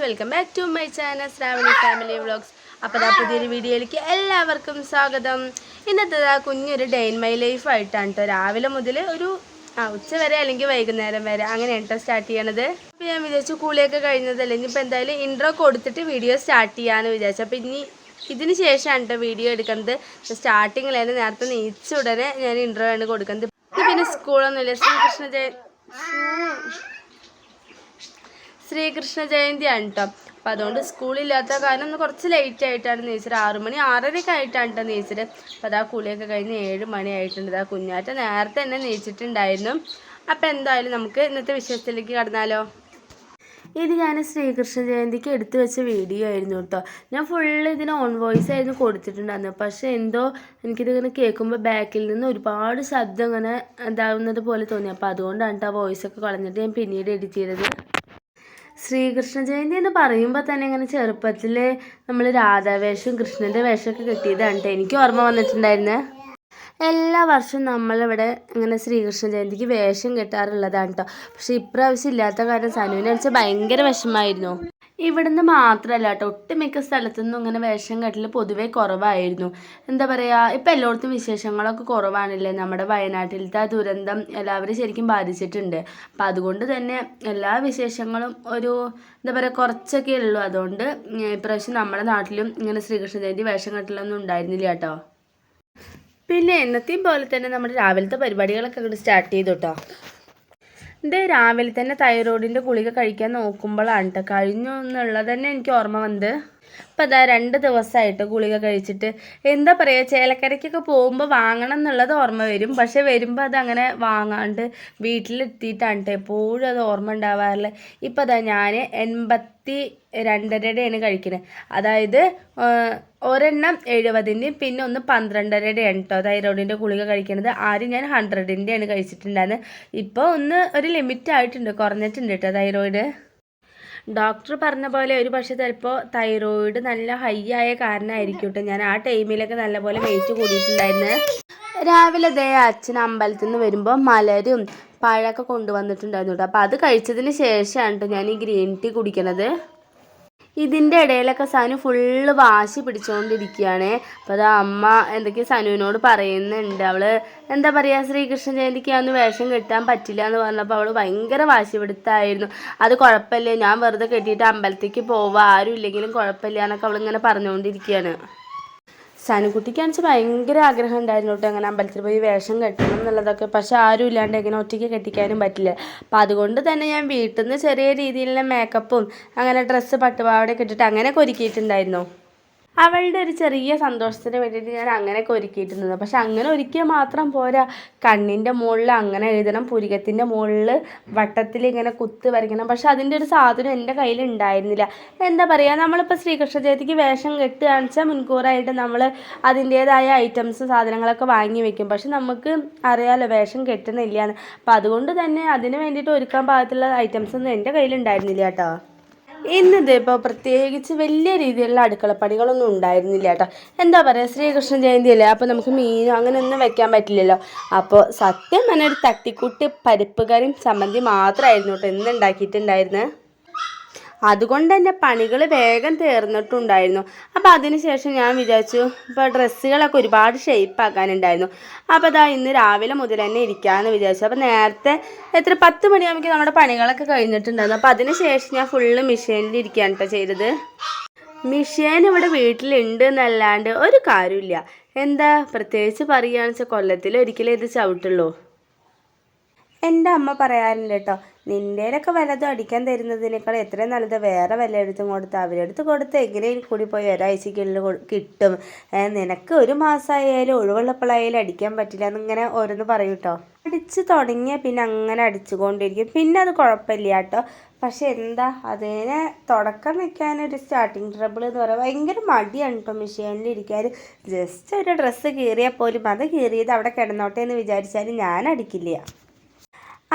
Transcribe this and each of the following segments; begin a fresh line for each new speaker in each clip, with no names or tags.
Welcome back to my channel Shravani family vlogs. അപ്പോൾ പുതിയൊരു വീഡിയോയിലേക്ക് എല്ലാവർക്കും സ്വാഗതം. ഇന്നത്തെ കുഞ്ഞൊരു ഡേ ഇൻ മൈ ലൈഫ് ആയിട്ടാണ് കേട്ടോ. രാവിലെ മുതൽ ഒരു ഉച്ച വരെ അല്ലെങ്കിൽ വൈകുന്നേരം വരെ അങ്ങനെയാണ് കേട്ടോ സ്റ്റാർട്ട് ചെയ്യണത്. അപ്പോൾ ഞാൻ വിചാരിച്ചു കൂളിയൊക്കെ കഴിഞ്ഞതല്ലേ, ഇനിയിപ്പോൾ എന്തായാലും ഇൻട്രോ കൊടുത്തിട്ട് വീഡിയോ സ്റ്റാർട്ട് ചെയ്യാമെന്ന് വിചാരിച്ചു. അപ്പോൾ ഇതിന് ശേഷമാണ് കേട്ടോ വീഡിയോ എടുക്കുന്നത്. സ്റ്റാർട്ടിങ്ങിൽ തന്നെ നേരത്തെ നീച്ച ഉടനെ ഞാൻ ഇൻട്രോ ആണ് കൊടുക്കുന്നത്. പിന്നെ സ്കൂളൊന്നുമില്ല, ശ്രീകൃഷ്ണ ജയന്തിയാണ് കേട്ടോ. അപ്പോൾ അതുകൊണ്ട് സ്കൂളില്ലാത്ത കാരണം ഒന്ന് കുറച്ച് ലേറ്റ് ആയിട്ടാണ് നീച്ചത്. 6 മണി 6:30 ആയിട്ടാണ് കേട്ടോ നീച്ചത്. അപ്പോൾ അതാ കുളിയൊക്കെ കഴിഞ്ഞ് 7 മണി ആയിട്ടുണ്ട്. അതാ കുഞ്ഞാറ്റ നേരത്തെ തന്നെ നീച്ചിട്ടുണ്ടായിരുന്നു. അപ്പോൾ എന്തായാലും നമുക്ക് ഇന്നത്തെ വിഷയത്തിലേക്ക് കടന്നാലോ. ഇത് ഞാൻ ശ്രീകൃഷ്ണ ജയന്തിക്ക് എടുത്തു വെച്ച വീഡിയോ ആയിരുന്നു കേട്ടോ. ഞാൻ ഫുള്ള് ഇതിന് ഓൺ വോയിസ് ആയിരുന്നു കൊടുത്തിട്ടുണ്ടായിരുന്നു. പക്ഷേ എന്തോ എനിക്കിതിങ്ങനെ കേൾക്കുമ്പോൾ ബാക്കിൽ നിന്ന് ഒരുപാട് ശബ്ദം ഇങ്ങനെ ഇതാവുന്നത് പോലെ തോന്നി. അപ്പോൾ അതുകൊണ്ടാണ് കേട്ടോ വോയിസൊക്കെ കളഞ്ഞിട്ട് ഞാൻ പിന്നീട് എഡിറ്റ് ചെയ്തത്. ശ്രീകൃഷ്ണ ജയന്തി എന്ന് പറയുമ്പോൾ തന്നെ ഇങ്ങനെ ചെറുപ്പത്തിൽ നമ്മൾ രാധാവേഷം കൃഷ്ണൻ്റെ വേഷമൊക്കെ കിട്ടിയതാണ് കേട്ടോ. എനിക്ക് ഓർമ്മ വന്നിട്ടുണ്ടായിരുന്നത്. എല്ലാ വർഷവും നമ്മളിവിടെ ഇങ്ങനെ ശ്രീകൃഷ്ണ ജയന്തിക്ക് വേഷം കെട്ടാറുള്ളതാണ് കേട്ടോ. പക്ഷേ ഇപ്രാവശ്യം ഇല്ലാത്ത കാരണം സനുവിനെ വെച്ചാൽ ഭയങ്കര വിഷമമായിരുന്നു. ഇവിടുന്ന് മാത്രമല്ല കേട്ടോ, ഒട്ടുമിക്ക സ്ഥലത്തുനിന്നും ഇങ്ങനെ വേഷം കെട്ടൽ പൊതുവേ കുറവായിരുന്നു. എന്താ പറയുക, ഇപ്പം എല്ലായിടത്തും വിശേഷങ്ങളൊക്കെ കുറവാണല്ലേ. നമ്മുടെ വയനാട്ടിലത്തെ ദുരന്തം എല്ലാവരും ശരിക്കും ബാധിച്ചിട്ടുണ്ട്. അപ്പം അതുകൊണ്ട് തന്നെ എല്ലാ വിശേഷങ്ങളും ഒരു എന്താ പറയുക കുറച്ചൊക്കെ ഉള്ളൂ. അതുകൊണ്ട് ഇപ്രാവശ്യം നമ്മുടെ നാട്ടിലും ഇങ്ങനെ ശ്രീകൃഷ്ണ ജയന്തി വേഷം കെട്ടലൊന്നും ഉണ്ടായിരുന്നില്ല കേട്ടോ. പിന്നെ എന്നത്തെയും പോലെ തന്നെ നമ്മുടെ രാവിലത്തെ പരിപാടികളൊക്കെ അങ്ങോട്ട് സ്റ്റാർട്ട് ചെയ്തു കേട്ടോ. ഇത് രാവിലെ തന്നെ തൈറോയിഡിൻ്റെ ഗുളിക കഴിക്കാൻ നോക്കുമ്പോഴാണ് കേട്ടോ കഴിഞ്ഞു എന്നുള്ളത് തന്നെ എനിക്ക് ഓർമ്മ വന്നത്. അപ്പോൾ അതാ 2 ദിവസമായിട്ട് ഗുളിക കഴിച്ചിട്ട് എന്താ പറയുക, ചേലക്കരയ്ക്കൊക്കെ പോകുമ്പോൾ വാങ്ങണം എന്നുള്ളത് ഓർമ്മ വരും. പക്ഷേ വരുമ്പോൾ അതങ്ങനെ വാങ്ങാണ്ട് വീട്ടിലെത്തിയിട്ടാണ് കേട്ടോ എപ്പോഴും അത് ഓർമ്മ ഉണ്ടാവാറില്ല. ഇപ്പോൾ അതാ ഞാൻ 82.5 കഴിക്കുന്നത്. അതായത് ഒരെണ്ണം 70-ൻ്റെയും പിന്നെ ഒന്ന് 12.5 കേട്ടോ തൈറോയിഡിൻ്റെ ഗുളിക കഴിക്കുന്നത്. ആദ്യം ഞാൻ 100-ൻ്റെയാണ് കഴിച്ചിട്ടുണ്ടായിരുന്നത്. ഇപ്പോൾ ഒരു ലിമിറ്റ് ആയിട്ടുണ്ട്, കുറഞ്ഞിട്ടുണ്ട് കേട്ടോ തൈറോയിഡ്. ഡോക്ടർ പറഞ്ഞ പോലെ ഒരു പക്ഷേ ചിലപ്പോൾ തൈറോയിഡ് നല്ല ഹൈ ആയ കാരണമായിരിക്കും കേട്ടോ ഞാൻ ആ ടൈമിലൊക്കെ നല്ലപോലെ വെയിറ്റ് കൂടിയിട്ടുണ്ടായിരുന്നു. രാവിലെ അച്ഛൻ അമ്പലത്തിൽ നിന്ന് വരുമ്പോൾ മലരും പഴമൊക്കെ കൊണ്ടുവന്നിട്ടുണ്ടായിരുന്നു കേട്ടോ. അപ്പോൾ അത് കഴിച്ചതിന് ശേഷമാണ് കേട്ടോ ഞാൻ ഈ ഗ്രീൻ ടീ കുടിക്കണത്. ഇതിൻ്റെ ഇടയിലൊക്കെ സനു ഫുള്ള് വാശി പിടിച്ചുകൊണ്ടിരിക്കുകയാണ്. അപ്പോൾ അത് അമ്മ എന്തൊക്കെയോ സനുവിനോട് പറയുന്നുണ്ട്. അവൾ എന്താ പറയുക, ശ്രീകൃഷ്ണ ജയന്തിക്ക് അന്ന് വേഷം കെട്ടാൻ പറ്റില്ല എന്ന് പറഞ്ഞപ്പോൾ അവൾ ഭയങ്കര വാശി പിടുത്തായിരുന്നു. അത് കുഴപ്പമില്ല, ഞാൻ വെറുതെ കെട്ടിയിട്ട് അമ്പലത്തേക്ക് പോവുക, ആരും ഇല്ലെങ്കിലും കുഴപ്പമില്ല എന്നൊക്കെ അവളിങ്ങനെ പറഞ്ഞുകൊണ്ടിരിക്കുകയാണ്. സനുകുട്ടിക്കാണെന്ന് വെച്ചാൽ ഭയങ്കര ആഗ്രഹം ഉണ്ടായിരുന്നു കേട്ടോ അങ്ങനെ അമ്പലത്തിൽ പോയി വേഷം കെട്ടണം എന്നുള്ളതൊക്കെ. പക്ഷെ ആരും ഇല്ലാണ്ട് എങ്ങനെ ഒറ്റയ്ക്ക് കെട്ടിക്കാനും പറ്റില്ല. അപ്പം അതുകൊണ്ട് തന്നെ ഞാൻ വീട്ടിൽ നിന്ന് ചെറിയ രീതിയിലുള്ള മേക്കപ്പും അങ്ങനെ ഡ്രസ്സ് പട്ടുപാവാടയൊക്കെ ഇട്ടിട്ട് അങ്ങനെയൊക്കെ ഒരുക്കിയിട്ടുണ്ടായിരുന്നു. അവളുടെ ഒരു ചെറിയ സന്തോഷത്തിന് വേണ്ടിയിട്ട് ഞാൻ അങ്ങനെയൊക്കെ ഒരുക്കിയിട്ടുണ്ട്. പക്ഷെ അങ്ങനെ ഒരുക്കിയാൽ മാത്രം പോരാ, കണ്ണിൻ്റെ മുകളിൽ അങ്ങനെ എഴുതണം, പുരികത്തിൻ്റെ മുകളിൽ വട്ടത്തിൽ ഇങ്ങനെ കുത്ത് വരയ്ക്കണം. പക്ഷെ അതിൻ്റെ ഒരു സാധനം എൻ്റെ കയ്യിൽ ഉണ്ടായിരുന്നില്ല. എന്താ പറയുക, നമ്മളിപ്പോൾ ശ്രീകൃഷ്ണ ജയന്തിക്ക് വേഷം കെട്ടുകയാണെന്ന് വെച്ചാൽ മുൻകൂറായിട്ട് നമ്മൾ അതിൻ്റേതായ ഐറ്റംസ് സാധനങ്ങളൊക്കെ വാങ്ങി വെക്കും. പക്ഷെ നമുക്ക് അറിയാമല്ലോ വേഷം കെട്ടണില്ല എന്ന്. അപ്പോൾ അതുകൊണ്ട് തന്നെ അതിന് വേണ്ടിയിട്ട് ഒരുക്കാൻ പാകത്തുള്ള ഐറ്റംസ് ഒന്നും എൻ്റെ കയ്യിലുണ്ടായിരുന്നില്ല കേട്ടോ. ഇന്നത് ഇപ്പോൾ പ്രത്യേകിച്ച് വലിയ രീതിയിലുള്ള അടുക്കളപ്പണികളൊന്നും ഉണ്ടായിരുന്നില്ല കേട്ടോ. എന്താ പറയുക, ശ്രീകൃഷ്ണ ജയന്തി അല്ലേ, അപ്പോൾ നമുക്ക് മീനോ അങ്ങനെയൊന്നും വെക്കാൻ പറ്റില്ലല്ലോ. അപ്പോൾ സത്യം തന്നെ ഒരു തട്ടിക്കൂട്ട് പരിപ്പ് കറിയും ചമ്മന്തി മാത്രമായിരുന്നു കേട്ടോ ഇന്ന് ഉണ്ടാക്കിയിട്ടുണ്ടായിരുന്നത്. അതുകൊണ്ട് തന്നെ പണികൾ വേഗം തീർന്നിട്ടുണ്ടായിരുന്നു. അപ്പോൾ അതിനുശേഷം ഞാൻ വിചാരിച്ചു ഇപ്പോൾ ഡ്രസ്സുകളൊക്കെ ഒരുപാട് ഷേപ്പാക്കാനുണ്ടായിരുന്നു. അപ്പോൾ അതാ ഇന്ന് രാവിലെ മുതൽ തന്നെ ഇരിക്കാമെന്ന് വിചാരിച്ചു. അപ്പോൾ നേരത്തെ 10 മണിയാകുമ്പോൾ നമ്മുടെ പണികളൊക്കെ കഴിഞ്ഞിട്ടുണ്ടായിരുന്നു. അപ്പോൾ അതിനുശേഷം ഞാൻ ഫുള്ള് മെഷീനിൽ ഇരിക്കുകയാണ് കേട്ടോ ചെയ്തത്. മെഷീൻ ഇവിടെ വീട്ടിലുണ്ട് എന്നല്ലാണ്ട് ഒരു കാര്യമില്ല. എന്താ പ്രത്യേകിച്ച് പറയുകയാണെന്ന് വെച്ചാൽ കൊല്ലത്തിൽ ഇത് ചവിട്ടുള്ളൂ. എൻ്റെ അമ്മ പറയാറുണ്ട് കേട്ടോ, നിൻ്റെയിലൊക്കെ വല്ലതും അടിക്കാൻ തരുന്നതിനേക്കാൾ എത്രയും നല്ലത് വേറെ വല്ലയിടത്തും കൊടുത്ത് അവരെടുത്ത് കൊടുത്ത് എങ്ങനെയും കൂടി പോയി ഒരാഴ്ചക്കുള്ളിൽ കിട്ടും, നിനക്ക് 1 മാസമായാലും ഒഴിവുള്ളപ്പോഴായാലും അടിക്കാൻ പറ്റില്ല എന്നിങ്ങനെ ഓരോന്ന് പറയും കേട്ടോ. അടിച്ച് തുടങ്ങിയാൽ പിന്നെ അങ്ങനെ അടിച്ചുകൊണ്ടിരിക്കും. പിന്നെ അത് കുഴപ്പമില്ല കേട്ടോ. പക്ഷെ എന്താ അതിനെ തുടക്കം വെക്കാനൊരു സ്റ്റാർട്ടിങ് ട്രബിൾ എന്ന് പറയുക ഭയങ്കര മടിയാണ് കേട്ടോ മെഷീനിലിരിക്കാൻ. ജസ്റ്റ് ഒരു ഡ്രസ്സ് കീറിയാൽ പോലും അത് കീറിയത് അവിടെ കിടന്നോട്ടെ എന്ന് വിചാരിച്ചാലും ഞാൻ അടിക്കില്ല.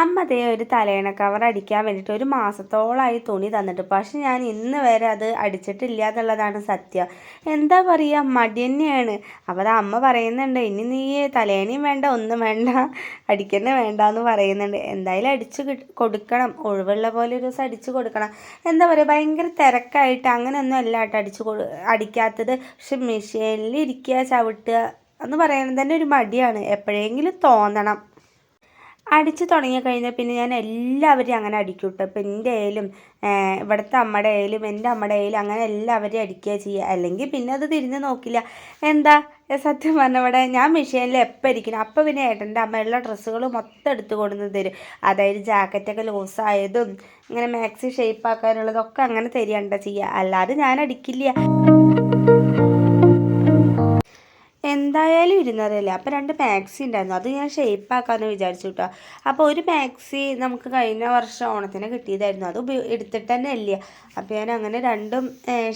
അമ്മ ദേ ഒരു തലയണ കവർ അടിക്കാൻ വേണ്ടിയിട്ട് ഒരു മാസത്തോളമായി തുണി തന്നിട്ട്, പക്ഷെ ഞാൻ ഇന്ന് വരെ അത് അടിച്ചിട്ടില്ല എന്നുള്ളതാണ് സത്യം. എന്താ പറയുക, മടി തന്നെയാണ്. അപ്പോൾ അമ്മ പറയുന്നുണ്ട്, ഇനി നീ തലേണയും വേണ്ട ഒന്നും വേണ്ട, അടിക്കന്നെ വേണ്ട എന്ന് പറയുന്നുണ്ട്. എന്തായാലും അടിച്ച് കൊടുക്കണം, ഒഴിവുള്ള പോലെ ഒരു ദിവസം അടിച്ച് കൊടുക്കണം. എന്താ പറയുക, ഭയങ്കര തിരക്കായിട്ട് അങ്ങനെയൊന്നും അല്ല കേട്ടോ അടിക്കാത്തത്. പക്ഷെ മെഷീനിൽ ഇരിക്കുക ചവിട്ടുക എന്ന് പറയുന്നത് തന്നെ ഒരു മടിയാണ്, എപ്പോഴെങ്കിലും തോന്നണം. അടിച്ച് തുടങ്ങി കഴിഞ്ഞാൽ പിന്നെ ഞാൻ എല്ലാവരെയും അങ്ങനെ അടിക്കും കേട്ടോ. ഇപ്പം എൻ്റെ ആയാലും ഇവിടുത്തെ അമ്മയുടെ ആയാലും എൻ്റെ അമ്മയുടെ ആയാലും അങ്ങനെ എല്ലാവരെയും അടിക്കുക ചെയ്യുക. അല്ലെങ്കിൽ പിന്നെ അത് തിരിഞ്ഞ് നോക്കില്ല. എന്താ സത്യം പറഞ്ഞ ഇവിടെ ഞാൻ മെഷീനിൽ എപ്പോൾ ഇരിക്കണം അപ്പോൾ പിന്നെ ഏട്ടൻ്റെ അമ്മയുള്ള ഡ്രസ്സുകൾ മൊത്തം എടുത്ത് കൊണ്ടുവന്ന് തരും. അതായത് ജാക്കറ്റൊക്കെ ലൂസായതും ഇങ്ങനെ മാക്സി ഷേപ്പ് ആക്കാനുള്ളതൊക്കെ അങ്ങനെ തരികണ്ട ചെയ്യുക, അല്ലാതെ ഞാൻ അടിക്കില്ല. എന്തായാലും ഇരുന്നതല്ലേ. അപ്പോൾ 2 മാക്സി ഉണ്ടായിരുന്നു, അത് ഞാൻ ഷേപ്പാക്കാമെന്ന് വിചാരിച്ചു കേട്ടോ. അപ്പോൾ ഒരു മാക്സി നമുക്ക് കഴിഞ്ഞ വർഷം ഓണത്തിന് കിട്ടിയതായിരുന്നു, അത് എടുത്തിട്ട് തന്നെ ഇല്ല. അപ്പോൾ ഞാൻ അങ്ങനെ 2ഉം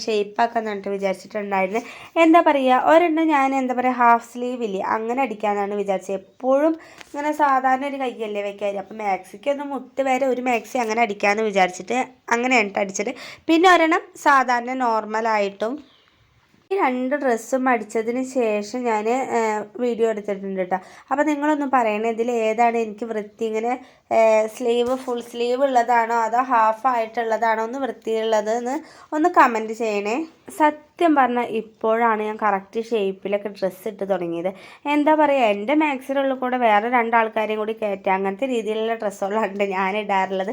ഷേപ്പാക്കാന്ന് പറഞ്ഞിട്ട് വിചാരിച്ചിട്ടുണ്ടായിരുന്നു. എന്താ പറയുക, ഒരെണ്ണം ഞാൻ എന്താ പറയുക ഹാഫ് സ്ലീവ് ഇല്ലേ അങ്ങനെ അടിക്കാമെന്നാണ് വിചാരിച്ചത്. എപ്പോഴും ഇങ്ങനെ സാധാരണ ഒരു കൈയല്ലേ വെക്കാറ്. അപ്പോൾ മാക്സിക്ക് ഒന്ന് മുട്ട് വരെ ഒരു മാക്സി അങ്ങനെ അടിക്കാമെന്ന് വിചാരിച്ചിട്ട് അങ്ങനെയാണ് അടിച്ചത്. പിന്നെ ഒരെണ്ണം സാധാരണ നോർമലായിട്ടും. ഈ 2 ഡ്രസ്സും അടിച്ചതിന് ശേഷം ഞാൻ വീഡിയോ എടുത്തിട്ടുണ്ട് കേട്ടോ. അപ്പോൾ നിങ്ങളൊന്ന് പറയണേ, ഇതിൽ ഏതാണ് എനിക്ക് വൃത്തി, ഇങ്ങനെ സ്ലീവ് ഫുൾ സ്ലീവ് ഉള്ളതാണോ അതോ ഹാഫ് ആയിട്ടുള്ളതാണോ ഒന്ന് വൃത്തിയുള്ളത് എന്ന് ഒന്ന് കമൻറ്റ് ചെയ്യണേ. സത്യം പറഞ്ഞാൽ ഇപ്പോഴാണ് ഞാൻ കറക്റ്റ് ഷേപ്പിലൊക്കെ ഡ്രസ്സ് ഇട്ട് തുടങ്ങിയത്. എന്താ പറയുക, എൻ്റെ മാക്സിലുള്ള കൂടെ വേറെ 2 ആൾക്കാരെയും കൂടി കയറ്റുക, അങ്ങനത്തെ രീതിയിലുള്ള ഡ്രസ്സുകളാണ് ഞാൻ ഇടാറുള്ളത്.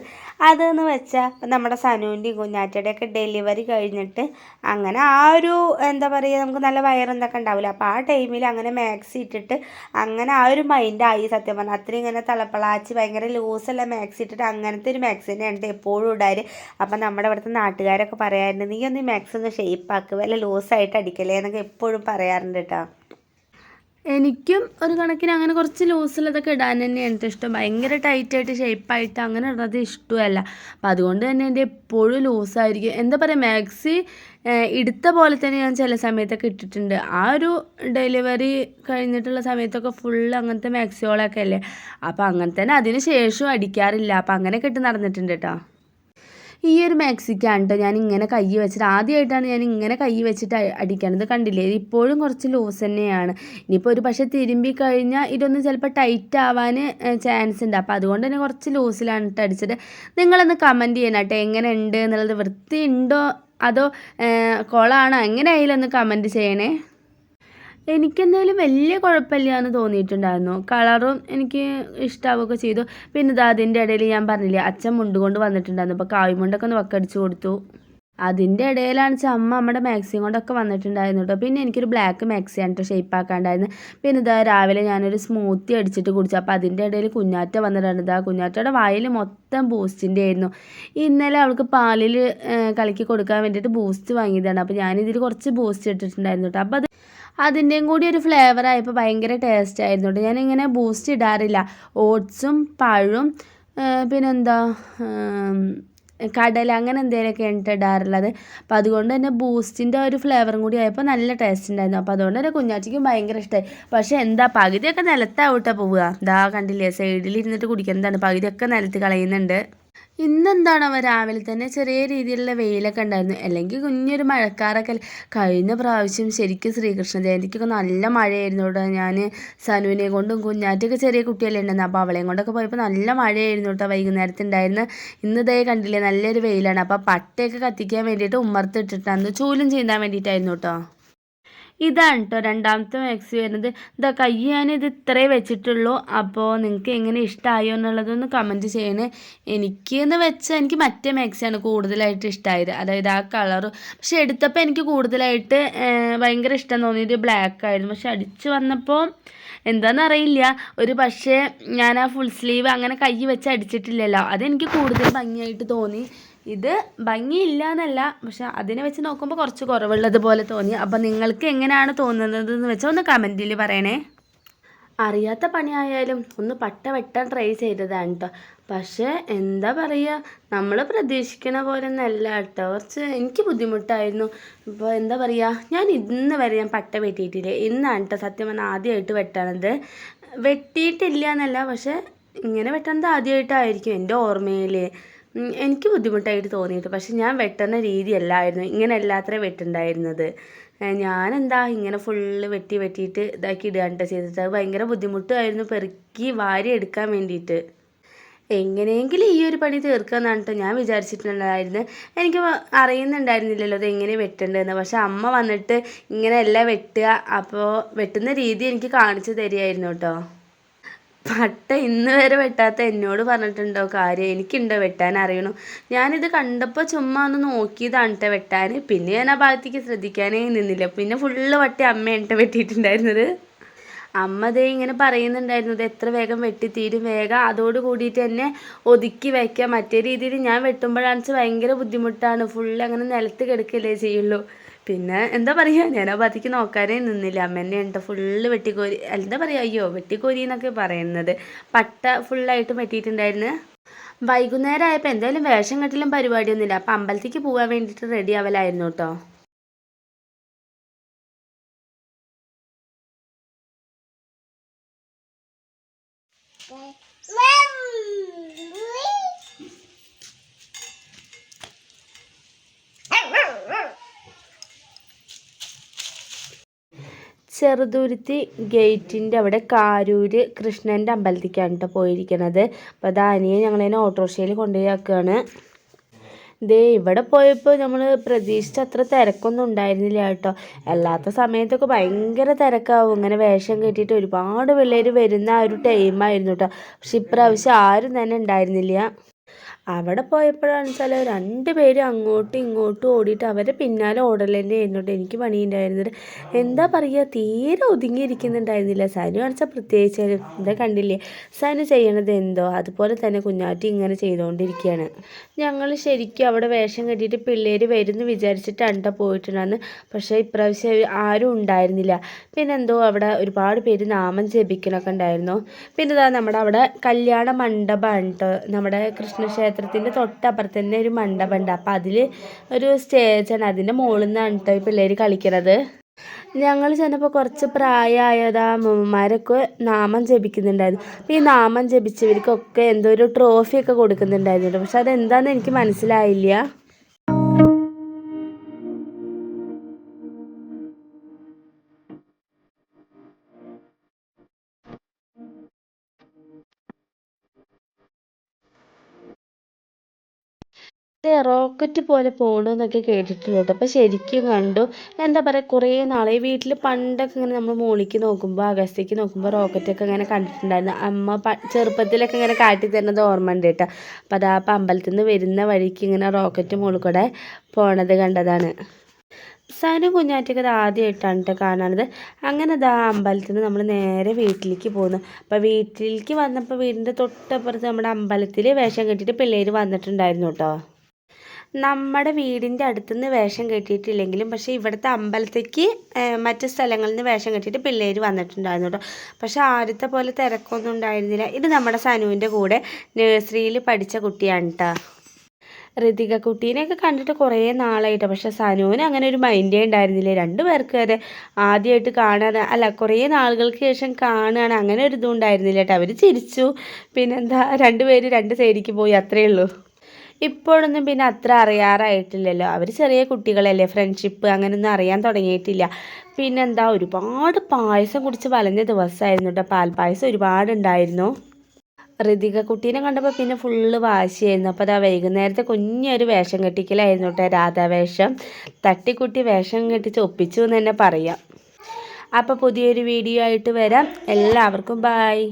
അതെന്ന് വെച്ചാൽ നമ്മുടെ സനുവിൻ്റെയും കുഞ്ഞാറ്റയുടെയൊക്കെ ഡെലിവറി കഴിഞ്ഞിട്ട് അങ്ങനെ ആ ഒരു എന്താ പറയുക നമുക്ക് നല്ല വയറെന്തൊക്കെ ഉണ്ടാവില്ല. അപ്പോൾ ആ ടൈമിൽ അങ്ങനെ മാക്സി ഇട്ടിട്ട് അങ്ങനെ ആ ഒരു മൈൻഡായി. സത്യം പറഞ്ഞാൽ അത്രയും ഇങ്ങനെ തലപ്പളാച്ച് ഭയങ്കര ലൂസല്ല മാക്സി ഇട്ടിട്ട് അങ്ങനത്തെ ഒരു മാക്സി തന്നെയാണ് എപ്പോഴും ഇടാറ്. അപ്പം നമ്മുടെ ഇവിടുത്തെ നാട്ടുകാരൊക്കെ പറയാറുണ്ട്, നീ ഒന്ന് ഈ മാക്സി ഒന്ന് ഷേപ്പാക്ക്, വല്ല ലൂസായിട്ട് അടിക്കല്ലേ എന്നൊക്കെ എപ്പോഴും പറയാറുണ്ട് കേട്ടോ. എനിക്കും ഒരു കണക്കിന് അങ്ങനെ കുറച്ച് ലൂസിലതൊക്കെ ഇടാൻ തന്നെയാണ് ഇഷ്ടം. ഭയങ്കര ടൈറ്റായിട്ട് ഷേപ്പായിട്ട് അങ്ങനെ ഇടുന്നത് ഇഷ്ടമല്ല. അപ്പം അതുകൊണ്ട് തന്നെ എൻ്റെ എപ്പോഴും ലൂസായിരിക്കും. എന്താ പറയുക, മാക്സി എടുത്ത പോലെ തന്നെ ഞാൻ ചില സമയത്തൊക്കെ ഇട്ടിട്ടുണ്ട്. ആ ഒരു ഡെലിവറി കഴിഞ്ഞിട്ടുള്ള സമയത്തൊക്കെ ഫുള്ള് അങ്ങനത്തെ മാക്സികളൊക്കെ അല്ലേ. അപ്പം അങ്ങനെ തന്നെ അതിന് ശേഷം അടിക്കാറില്ല. അപ്പം അങ്ങനെയൊക്കെ ഇട്ട് നടന്നിട്ടുണ്ട് കേട്ടോ. ഈ ഒരു മാക്സിക്കാണ് കേട്ടോ ഞാൻ ഇങ്ങനെ കൈ വെച്ചിട്ട്, ആദ്യമായിട്ടാണ് ഞാൻ ഇങ്ങനെ കൈ വെച്ചിട്ട് അടിക്കണത്. കണ്ടില്ലേ, ഇപ്പോഴും കുറച്ച് ലൂസ് തന്നെയാണ്. ഇനിയിപ്പോൾ ഒരു പക്ഷേ തിരുമ്പി കഴിഞ്ഞാൽ ഇതൊന്ന് ചിലപ്പോൾ ടൈറ്റ് ആവാൻ ചാൻസ് ഉണ്ട്. അപ്പോൾ അതുകൊണ്ട് തന്നെ കുറച്ച് ലൂസിലാണ് ഇട്ട് അടിച്ചത്. നിങ്ങളൊന്ന് കമൻറ്റ് ചെയ്യണം കേട്ടോ, എങ്ങനെ ഉണ്ട് എന്നുള്ളത്, വൃത്തി ഉണ്ടോ അതോ കൊളാണോ, എങ്ങനെ ആയാലും ഒന്ന് കമൻറ്റ് ചെയ്യണേ. എനിക്കെന്തായാലും വലിയ കുഴപ്പമില്ല എന്ന് തോന്നിയിട്ടുണ്ടായിരുന്നു. കളറും എനിക്ക് ഇഷ്ടാവുകയൊക്കെ ചെയ്തു. പിന്നെ അതിൻ്റെ ഇടയിൽ ഞാൻ പറഞ്ഞില്ലേ അച്ഛൻ മുണ്ടുകൊണ്ട് വന്നിട്ടുണ്ടായിരുന്നു. അപ്പോൾ കായ്മുണ്ടൊക്കെ ഒന്ന് വക്കടിച്ച് കൊടുത്തു. അതിൻ്റെ ഇടയിലാണ് അമ്മ നമ്മുടെ മാക്സിയും കൊണ്ടൊക്കെ വന്നിട്ടുണ്ടായിരുന്നു കേട്ടോ. പിന്നെ എനിക്കൊരു ബ്ലാക്ക് മാക്സിയാണ് കേട്ടോ ഷേപ്പാക്കാണ്ടായിരുന്നു. പിന്നെ രാവിലെ ഞാനൊരു സ്മൂത്തി അടിച്ചിട്ട് കുടിച്ചു. അപ്പോൾ അതിൻ്റെ ഇടയിൽ കുഞ്ഞാറ്റ വന്നിട്ടുണ്ട്. കുഞ്ഞാറ്റയുടെ വായിൽ മൊത്തം ബൂസ്റ്റിൻ്റെ ആയിരുന്നു. ഇന്നലെ അവൾക്ക് പാലിൽ കലക്കി കൊടുക്കാൻ വേണ്ടിയിട്ട് ബൂസ്റ്റ് വാങ്ങിയതാണ്. അപ്പോൾ ഞാനിതിൽ കുറച്ച് ബൂസ്റ്റ് ഇട്ടിട്ടുണ്ടായിരുന്നു കേട്ടോ. അപ്പോൾ അതിൻ്റെയും കൂടി ഒരു ഫ്ലേവർ ആയപ്പോൾ ഭയങ്കര ടേസ്റ്റ് ആയിരുന്നു കേട്ടോ. ഞാനിങ്ങനെ ബൂസ്റ്റ് ഇടാറില്ല, ഓട്സും പഴവും പിന്നെന്താ കടല അങ്ങനെ എന്തെങ്കിലുമൊക്കെ ഇടാറുള്ളത്. അപ്പോൾ അതുകൊണ്ട് തന്നെ ബൂസ്റ്റിൻ്റെ ഒരു ഫ്ലേവറും കൂടി ആയപ്പോൾ നല്ല ടേസ്റ്റ് ഉണ്ടായിരുന്നു. അപ്പോൾ അതുകൊണ്ട് തന്നെ കുഞ്ഞാറ്റിക്കും ഭയങ്കര ഇഷ്ടമായി. പക്ഷേ എന്താ പകുതിയൊക്കെ നിലത്താവട്ടെ പോവുക. കണ്ടില്ലേ, സൈഡിൽ ഇരുന്നിട്ട് കുടിക്കുന്നതാണ്, പകുതിയൊക്കെ നിലത്ത് കളയുന്നുണ്ട്. ഇന്നെന്താണോ രാവിലെ തന്നെ ചെറിയ രീതിയിലുള്ള വെയിലൊക്കെ ഉണ്ടായിരുന്നു. അല്ലെങ്കിൽ കുഞ്ഞൊരു മഴക്കാറൊക്കെ. കഴിഞ്ഞ പ്രാവശ്യം ശരിക്കും ശ്രീകൃഷ്ണ ജയന്തിക്കൊക്കെ നല്ല മഴയായിരുന്നു കേട്ടോ. ഞാൻ സനുവിനെ കൊണ്ടും കുഞ്ഞാറ്റൊക്കെ ചെറിയ കുട്ടിയല്ലേ ഉണ്ടായിരുന്നു. അപ്പോൾ അവളെയും കൊണ്ടൊക്കെ പോയപ്പോൾ നല്ല മഴയായിരുന്നു കേട്ടോ വൈകുന്നേരത്തുണ്ടായിരുന്നു. ഇന്ന് ഇതേ കണ്ടില്ലേ, നല്ലൊരു വെയിലാണ്. അപ്പോൾ പട്ടയൊക്കെ കത്തിക്കാൻ വേണ്ടിയിട്ട് ഉമ്മർത്തിട്ടിട്ടായിരുന്നു, ചൂലും ചെയ്യാൻ വേണ്ടിയിട്ടായിരുന്നു കേട്ടോ. ഇതാണ് കേട്ടോ 2ാമത്തെ മാക്സി വരുന്നത്. കൈ ഞാനിത് ഇത്രേ വെച്ചിട്ടുള്ളൂ. അപ്പോൾ നിങ്ങൾക്ക് എങ്ങനെ ഇഷ്ടമായോ എന്നുള്ളതൊന്ന് കമൻറ്റ് ചെയ്യണേ. എനിക്കെന്ന് വെച്ചാൽ എനിക്ക് മറ്റേ മാക്സിയാണ് കൂടുതലായിട്ട് ഇഷ്ടമായത്, അതായത് ആ കളറ്. പക്ഷെ എടുത്തപ്പോൾ എനിക്ക് കൂടുതലായിട്ട് ഭയങ്കര ഇഷ്ടം തോന്നിയത് ബ്ലാക്ക് ആയിരുന്നു. പക്ഷെ അടിച്ച് വന്നപ്പോൾ എന്താണെന്നറിയില്ല, ഒരു പക്ഷേ ഞാൻ ആ ഫുൾ സ്ലീവ് അങ്ങനെ കൈ വെച്ച് അടിച്ചിട്ടില്ലല്ലോ, അതെനിക്ക് കൂടുതൽ ഭംഗിയായിട്ട് തോന്നി. ഇത് ഭംഗിയില്ല എന്നല്ല, പക്ഷെ അതിനെ വെച്ച് നോക്കുമ്പോൾ കുറച്ച് കുറവുള്ളത് പോലെ തോന്നി. അപ്പം നിങ്ങൾക്ക് എങ്ങനെയാണ് തോന്നുന്നതെന്ന് വെച്ചാൽ ഒന്ന് കമൻറ്റിൽ പറയണേ. അറിയാത്ത പണിയായാലും ഒന്ന് പട്ട വെട്ടാൻ ട്രൈ ചെയ്തതാണ് കേട്ടോ. പക്ഷേ എന്താ പറയുക, നമ്മൾ പ്രതീക്ഷിക്കണ പോലെ ഒന്നല്ല കേട്ടോ. കുറച്ച് എനിക്ക് ബുദ്ധിമുട്ടായിരുന്നു. ഇപ്പോൾ എന്താ പറയുക, ഞാൻ ഇന്ന് വരെ ഞാൻ പട്ട വെട്ടിയിട്ടില്ല. ഇന്നാണ് കേട്ടോ സത്യം പറഞ്ഞാൽ ആദ്യമായിട്ട് വെട്ടണത്. വെട്ടിയിട്ടില്ല എന്നല്ല, പക്ഷേ ഇങ്ങനെ വെട്ടുന്നത് ആദ്യമായിട്ടായിരിക്കും എൻ്റെ ഓർമ്മയിൽ. എനിക്ക് ബുദ്ധിമുട്ടായിട്ട് തോന്നിയിട്ട്, പക്ഷെ ഞാൻ വെട്ടുന്ന രീതിയല്ലായിരുന്നു ഇങ്ങനെ എല്ലാത്രയും വെട്ടുണ്ടായിരുന്നത്. ഞാനെന്താ ഇങ്ങനെ ഫുള്ള് വെട്ടിയിട്ട് ഇതാക്കി ഇടുകയാണ് ചെയ്തിട്ട്. അത് ഭയങ്കര ബുദ്ധിമുട്ടായിരുന്നു പെറുക്കി വാരി എടുക്കാൻ വേണ്ടിയിട്ട്. എങ്ങനെയെങ്കിലും ഈ ഒരു പണി തീർക്കാമെന്നാണ് കേട്ടോ ഞാൻ വിചാരിച്ചിട്ടുണ്ടായിരുന്നത്. എനിക്ക് അറിയുന്നുണ്ടായിരുന്നില്ലല്ലോ അത് എങ്ങനെ വെട്ടേണ്ടതെന്ന്. പക്ഷെ അമ്മ വന്നിട്ട് ഇങ്ങനെയല്ല വെട്ടുക, അപ്പോൾ വെട്ടുന്ന രീതി എനിക്ക് കാണിച്ചു തരികയായിരുന്നു കേട്ടോ. പട്ട ഇന്ന് വരെ വെട്ടാത്ത എന്നോട് പറഞ്ഞിട്ടുണ്ടോ കാര്യം, എനിക്കുണ്ടോ വെട്ടാൻ അറിയണു. ഞാനിത് കണ്ടപ്പോൾ ചുമ്മാ ഒന്ന് നോക്കിയതാണ് കേട്ടോ വെട്ടാൻ. പിന്നെ ഞാൻ ആ ഭാഗത്തേക്ക് ശ്രദ്ധിക്കാനേ നിന്നില്ല. പിന്നെ ഫുള്ള് വട്ടി അമ്മയാണ് വെട്ടിയിട്ടുണ്ടായിരുന്നത്. അമ്മ ദേ ഇങ്ങനെ പറയുന്നുണ്ടായിരുന്നു ഇത് എത്ര വേഗം വെട്ടിത്തീരും, വേഗം അതോട് കൂടിയിട്ട് തന്നെ ഒതുക്കി വയ്ക്കുക. മറ്റേ രീതിയിൽ ഞാൻ വെട്ടുമ്പോഴാണെന്ന് വെച്ചാൽ ഭയങ്കര ബുദ്ധിമുട്ടാണ്, ഫുള്ള് അങ്ങനെ നിലത്ത് കിടക്കുകയല്ലേ ചെയ്യുള്ളൂ. പിന്നെ എന്താ പറയുക, ഞാൻ ആ ഭാഗത്തേക്ക് നോക്കാനേ നിന്നില്ല. അമ്മ തന്നെ ഉണ്ട് ഫുള്ള് വെട്ടിക്കോരി, എന്താ പറയുക, അയ്യോ വെട്ടിക്കോരി എന്നൊക്കെ പറയുന്നത്. പട്ട ഫുള്ളായിട്ട് വെട്ടിയിട്ടുണ്ടായിരുന്നു. വൈകുന്നേരം ആയപ്പോൾ എന്തായാലും വേഷം കെട്ടലും പരിപാടിയൊന്നുമില്ല. അപ്പം അമ്പലത്തേക്ക് പോകാൻ വേണ്ടിയിട്ട് റെഡി ആവലായിരുന്നു കേട്ടോ. ചെറുതുരുത്തി ഗേറ്റിൻ്റെ അവിടെ കാരൂര് കൃഷ്ണൻ്റെ അമ്പലത്തേക്കാണ് കേട്ടോ പോയിരിക്കണത്. അപ്പോൾ അത് അനിയെ ഞങ്ങളതിനെ ഓട്ടോറിക്ഷയിൽ കൊണ്ടുപോയി ആക്കുകയാണ്. ദേ ഇവിടെ പോയപ്പോൾ നമ്മൾ പ്രതീക്ഷിച്ച അത്ര തിരക്കൊന്നും ഉണ്ടായിരുന്നില്ല കേട്ടോ. അല്ലാത്ത സമയത്തൊക്കെ ഭയങ്കര തിരക്കാവും. ഇങ്ങനെ വേഷം കെട്ടിയിട്ട് ഒരുപാട് പിള്ളേർ വരുന്ന ആ ഒരു ടൈമായിരുന്നു കേട്ടോ. പക്ഷെ ഇപ്രാവശ്യം ആരും തന്നെ ഉണ്ടായിരുന്നില്ല. അവിടെ പോയപ്പോഴാണെന്ന് വെച്ചാൽ 2 പേരും അങ്ങോട്ടും ഇങ്ങോട്ടും ഓടിയിട്ട് അവരെ പിന്നാലെ ഓടൽ തന്നെ ആയിരുന്നു. എനിക്ക് പണിയുണ്ടായിരുന്നത് എന്താ പറയുക, തീരെ ഒതുങ്ങിയിരിക്കുന്നുണ്ടായിരുന്നില്ല. സനു കാണിച്ചാൽ പ്രത്യേകിച്ച് എന്താ കണ്ടില്ലേ, സനു ചെയ്യണത് എന്തോ അതുപോലെ തന്നെ കുഞ്ഞാറ്റി ഇങ്ങനെ ചെയ്തുകൊണ്ടിരിക്കുകയാണ്. ഞങ്ങൾ ശരിക്കും അവിടെ വേഷം കെട്ടിയിട്ട് പിള്ളേർ വരുമെന്ന് വിചാരിച്ചിട്ടാണ് പോയിട്ടുണ്ടായിരുന്നു. പക്ഷേ ഇപ്രാവശ്യം ആരും ഉണ്ടായിരുന്നില്ല. പിന്നെന്തോ അവിടെ ഒരുപാട് പേര് നാമം ജപിക്കലൊക്കെ ഉണ്ടായിരുന്നു. പിന്നെ ഇതാ നമ്മുടെ അവിടെ കല്യാണ മണ്ഡപമാണ് കേട്ടോ. നമ്മുടെ കൃഷ്ണക്ഷേത്രത്തിൻ്റെ തൊട്ടപ്പുറത്ത് തന്നെ ഒരു മണ്ഡപമുണ്ട്. അപ്പം അതിൽ ഒരു സ്റ്റേജാണ്, അതിൻ്റെ മുകളിൽ നിന്നാണ് കേട്ടോ ഈ പിള്ളേർ കളിക്കുന്നത്. ഞങ്ങൾ ചെന്നപ്പോൾ കുറച്ച് പ്രായമായതാ അമ്മമാരൊക്കെ നാമം ജപിക്കുന്നുണ്ടായിരുന്നു. ഈ നാമം ജപിച്ചവർക്കൊക്കെ എന്തോ ഒരു ട്രോഫിയൊക്കെ കൊടുക്കുന്നുണ്ടായിരുന്നു. പക്ഷെ അതെന്താണെന്ന് എനിക്ക് മനസ്സിലായില്ല. റോക്കറ്റ് പോലെ പോകണമെന്നൊക്കെ കേട്ടിട്ടുണ്ട് കേട്ടോ. അപ്പോൾ ശരിക്കും കണ്ടു. എന്താ പറയുക, കുറേ നാളെ വീട്ടിൽ പണ്ടൊക്കെ ഇങ്ങനെ നമ്മൾ മുകളിലേക്ക് നോക്കുമ്പോൾ ആകാശത്തേക്ക് നോക്കുമ്പോൾ റോക്കറ്റൊക്കെ ഇങ്ങനെ കണ്ടിട്ടുണ്ടായിരുന്നു. അമ്മ ചെറുപ്പത്തിലൊക്കെ ഇങ്ങനെ കാട്ടി തരുന്നത് ഓർമ്മ ഉണ്ട് കേട്ടോ. അപ്പോൾ അതാ അപ്പം അമ്പലത്തിൽ നിന്ന് വരുന്ന വഴിക്ക് ഇങ്ങനെ റോക്കറ്റ് മുകളിൽ കൂടെ പോണത് കണ്ടതാണ്. സനു കുഞ്ഞാറ്റൊക്കെ അത് ആദ്യമായിട്ടാണ് കേട്ടോ കാണുന്നത്. അങ്ങനെ ഇതാ അമ്പലത്തിൽ നിന്ന് നമ്മൾ നേരെ വീട്ടിലേക്ക് പോകുന്നു. അപ്പോൾ വീട്ടിലേക്ക് വന്നപ്പോൾ വീടിൻ്റെ തൊട്ടപ്പുറത്ത് നമ്മുടെ അമ്പലത്തിൽ വേഷം കെട്ടിയിട്ട് പിള്ളേർ വന്നിട്ടുണ്ടായിരുന്നു കേട്ടോ. നമ്മുടെ വീടിൻ്റെ അടുത്തുനിന്ന് വേഷം കെട്ടിയിട്ടില്ലെങ്കിലും പക്ഷേ ഇവിടുത്തെ അമ്പലത്തേക്ക് മറ്റ് സ്ഥലങ്ങളിൽ നിന്ന് വേഷം കെട്ടിയിട്ട് പിള്ളേർ വന്നിട്ടുണ്ടായിരുന്നു കേട്ടോ. പക്ഷേ ആദ്യത്തെ പോലെ തിരക്കൊന്നും ഉണ്ടായിരുന്നില്ല. ഇത് നമ്മുടെ സനുവിൻ്റെ കൂടെ നഴ്സറിയിൽ പഠിച്ച കുട്ടിയാണ് കേട്ടോ. ഋതിക കുട്ടീനെയൊക്കെ കണ്ടിട്ട് കുറേ നാളായിട്ട്, പക്ഷെ സനുവിന് അങ്ങനെ ഒരു മൈൻഡേ ഉണ്ടായിരുന്നില്ല. 2 പേർക്ക് വരെ ആദ്യമായിട്ട് കാണാൻ, അല്ല കുറേ നാളുകൾക്ക് ശേഷം കാണുകയാണ്, അങ്ങനെ ഒരു ഇതും ഉണ്ടായിരുന്നില്ല കേട്ടോ. അവർ ചിരിച്ചു, പിന്നെന്താ 2 പേര് 2 സൈഡിലേക്ക് പോയി, അത്രയേ ഉള്ളൂ. ഇപ്പോഴൊന്നും പിന്നെ അത്ര അറിയാറായിട്ടില്ലല്ലോ. അവർ ചെറിയ കുട്ടികളല്ലേ, ഫ്രണ്ട്ഷിപ്പ് അങ്ങനെയൊന്നും അറിയാൻ തുടങ്ങിയിട്ടില്ല. പിന്നെന്താ ഒരുപാട് പായസം കുടിച്ച് വലഞ്ഞ ദിവസമായിരുന്നു കേട്ടോ. പാൽപ്പായസം ഒരുപാടുണ്ടായിരുന്നു. ഋതിക കുട്ടീനെ കണ്ടപ്പോൾ പിന്നെ ഫുള്ള് വാശിയായിരുന്നു. അപ്പോൾ അതാ വൈകുന്നേരത്തെ കുഞ്ഞൊരു വേഷം കെട്ടിക്കലായിരുന്നു കേട്ടോ, രാധാവേഷം. തട്ടിക്കുട്ടി വേഷം കെട്ടിച്ച് ഒപ്പിച്ചു എന്ന് തന്നെ പറയാം. അപ്പോൾ പുതിയൊരു വീഡിയോ ആയിട്ട് വരാം. എല്ലാവർക്കും ബായ്.